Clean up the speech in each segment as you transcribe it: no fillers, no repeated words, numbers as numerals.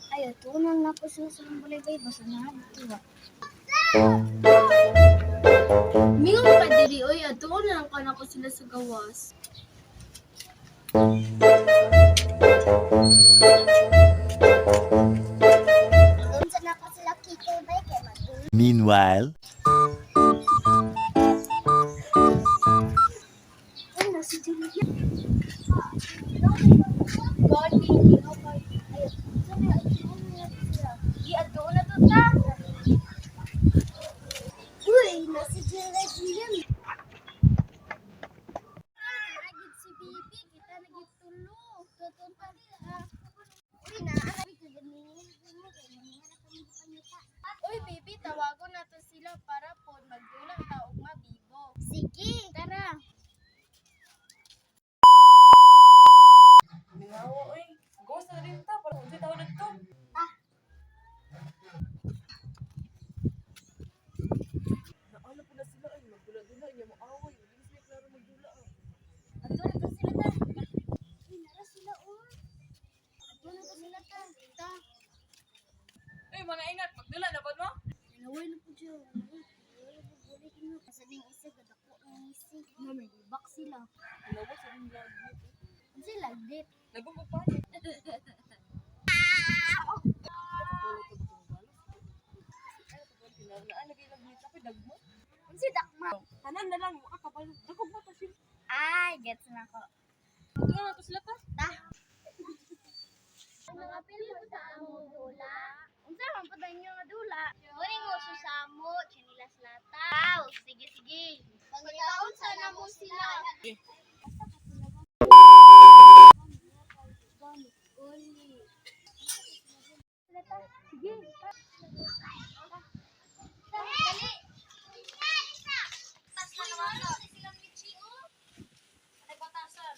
Ay, tunan na ko sila sa balay-bay. Basta na, diba? Mingon pa diri oy, ato na lang kana ko sila sa gawas. Unsa na ko sila kikay bay kay matulog. Meanwhile, Ay, nasi Julia. Gani, okay. Ay, sabi na sila. Di ato na to ta. Uy, nasi Julia. Agad si Bibi, kita nagitulo. Tutun pa nila. Uy, naarap ko ganyan. Oy, baby, tawagon nato sila para pod magdulang ta og mabibo. Sige, tara. Mingawa, oy. Ghost na rin ta. Parang hindi tao nagto. Naala po na sila ay magdula-dula niya mo away. Hindi sila klaro magdula. Ato na to sila ta. Uy, nara sila oh. Ato na to sila ta. Ta. Ay, mga ingat. Magdula na ba mo? Naway na po siya. Balik mo. Kasi yung isa, gadako ang isa. May bak sila. Ginawa sa rin lagi. Ang sila, dit. Nagumog pa niya. Naalagay lang nito. Ako'y dagmo. Ang si Dakma. Tanan na lang. Makakabalo. Dagog ba pa siya? Ay, gets na ko. Ito na to sila ta. Ta. Mga pili mo sa amo dula. Unsa man pa dayon nga dula? Muring mo susamo, chinilas lata. Wow, sige sige. Pangitaon sa namo sila. Sige. Dali. Tas na naman no. Silang litchi oh. Ay batasan.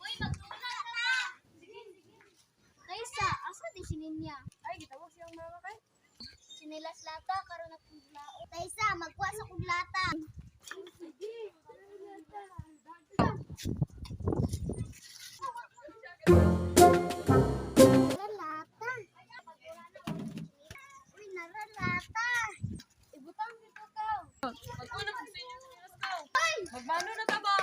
Uy, magtula na. Sige, sige. Kaysa, asa di sininya? Ay, gitawag siyang mga kay. Sinilas lata karon na kuglao. Kaysa, magkuha sa kuglata. Sige. Naralata. Uy, naralata. Ibutang dito ka. Magkuna kung sa inyo sa Moscow. Magmano na ta ba?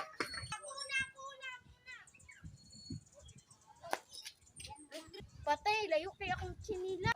Patay, layo kay akong chinila.